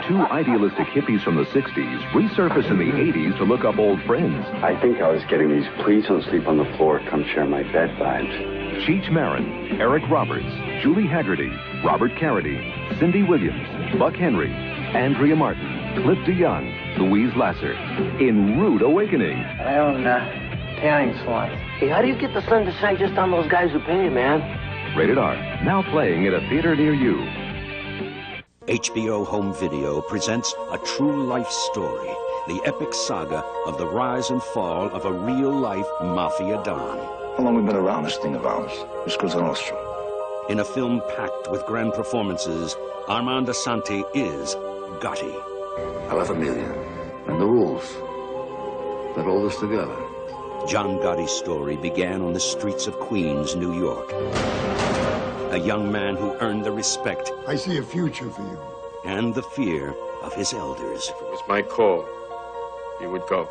two idealistic hippies from the 60s resurface in the 80s to look up old friends. I think I was getting these please don't sleep on the floor, come share my bed vibes. Cheech Marin, Eric Roberts, Julie Haggerty, Robert Carradine, Cindy Williams, Buck Henry, Andrea Martin, Cliff DeYoung, Louise Lasser in Rude Awakening. I own tanning salons. Hey, how do you get the sun to shine just on those guys who pay, man? Rated R. Now playing at a theater near you. HBO Home Video presents a true life story, the epic saga of the rise and fall of a real-life mafia don. How long have we been around this thing of ours? This Cosa Nostra. In a film packed with grand performances, Armand Asante is Gotti. I'll have $1 million. And the rules that hold us together. John Gotti's story began on the streets of Queens, New York. A young man who earned the respect I see a future for you. and the fear of his elders. If it was my call, you would go.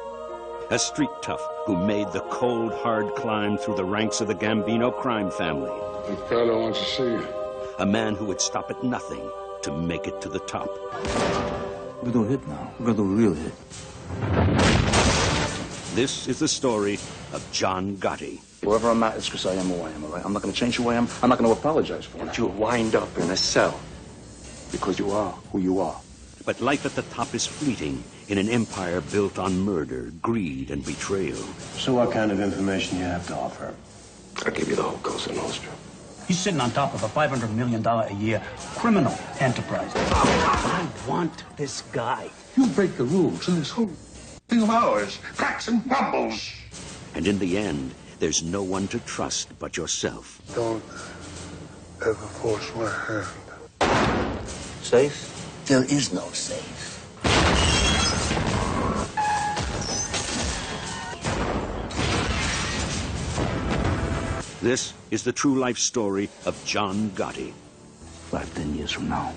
A street tough who made the cold, hard climb through the ranks of the Gambino crime family. The fella wants to see you. A man who would stop at nothing to make it to the top. We're gonna do a hit now. We're gonna do a real hit. This is the story of John Gotti. Whoever I'm at, it's because I am who I am, all right? I'm not gonna change who I am. I'm not gonna apologize for it. But you'll wind up in a cell. Because you are who you are. But life at the top is fleeting in an empire built on murder, greed, and betrayal. So what kind of information you have to offer? I'll give you the whole Cosa Nostra. He's sitting on top of a $500 million a year criminal enterprise. I want this guy. You break the rules, and this whole thing of ours cracks and crumbles. And in the end, there's no one to trust but yourself. Don't ever force my hand. Safe? There is no safe. This is the true life story of John Gotti. 5-10 years from now,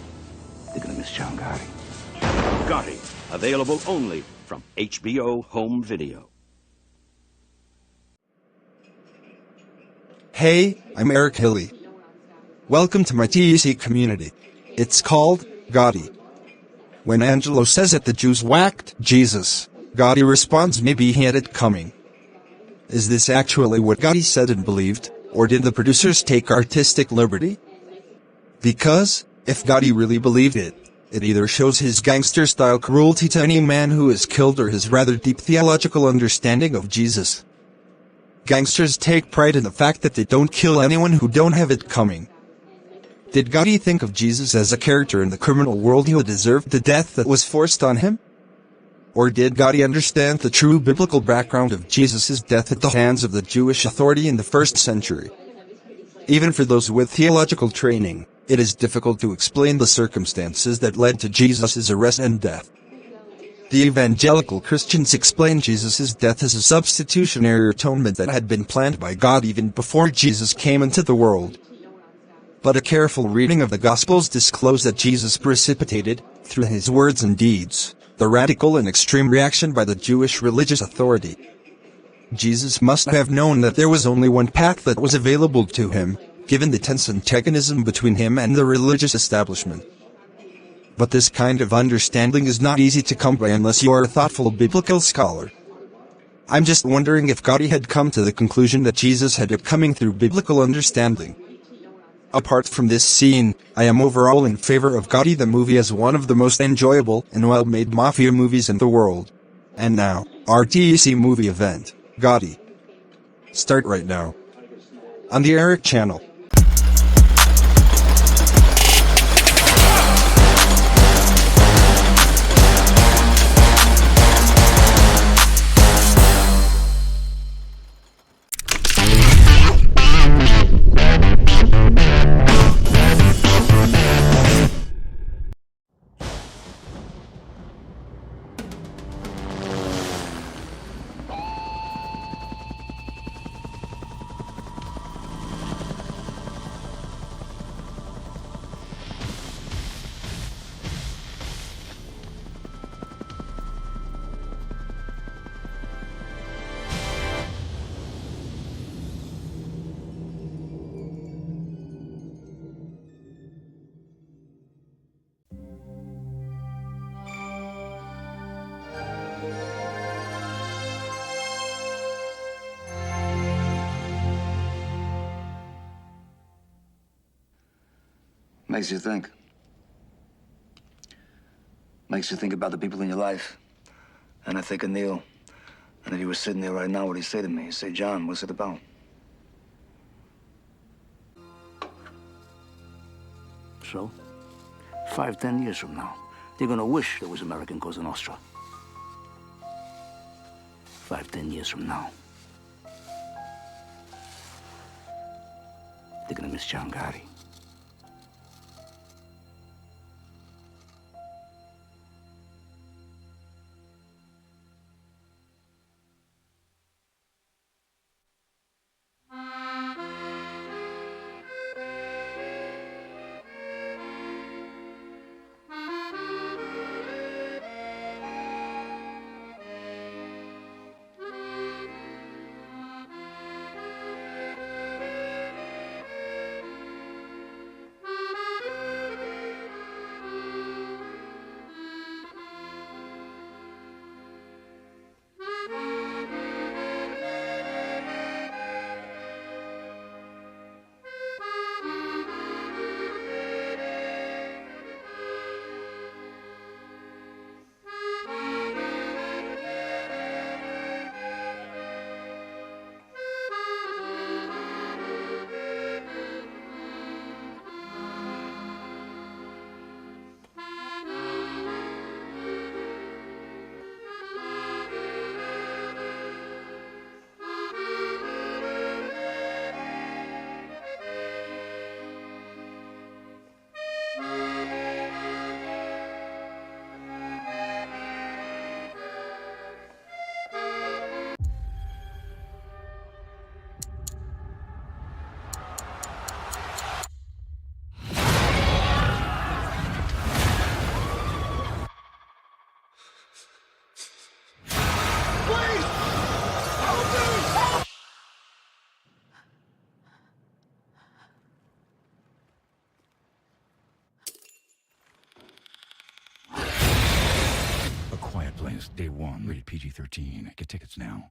they're gonna miss John Gotti. Gotti, available only from HBO Home Video. Hey, I'm Eric Hilly. Welcome to my TEC community. It's called Gotti. When Angelo says that the Jews whacked Jesus, Gotti responds maybe he had it coming. Is this actually what Gotti said and believed, or did the producers take artistic liberty? Because, if Gotti really believed it, it either shows his gangster-style cruelty to any man who is killed or his rather deep theological understanding of Jesus. Gangsters take pride in the fact that they don't kill anyone who don't have it coming. Did Gotti think of Jesus as a character in the criminal world who deserved the death that was forced on him? Or did Gotti understand the true biblical background of Jesus' death at the hands of the Jewish authority in the 1st century? Even for those with theological training, it is difficult to explain the circumstances that led to Jesus' arrest and death. The evangelical Christians explain Jesus' death as a substitutionary atonement that had been planned by God even before Jesus came into the world. But a careful reading of the Gospels disclose that Jesus precipitated, through his words and deeds, the radical and extreme reaction by the Jewish religious authority. Jesus must have known that there was only one path that was available to him, given the tense antagonism between him and the religious establishment. But this kind of understanding is not easy to come by unless you are a thoughtful biblical scholar. I'm just wondering if Gotti had come to the conclusion that Jesus had it coming through biblical understanding. Apart from this scene, I am overall in favor of Gotti the movie as one of the most enjoyable and well-made mafia movies in the world. And now, our TEC movie event, Gotti. Start right now. On the Eric channel. Makes you think. Makes you think about the people in your life. And I think of Neil. And if he was sitting there right now, what'd he say to me? He'd say, John, what's it about? So, 5, 10 years from now, they're gonna wish there was American Cosa Nostra. 5, 10 years from now, they're gonna miss John Gotti. Place, day 1, rated PG-13. Get tickets now.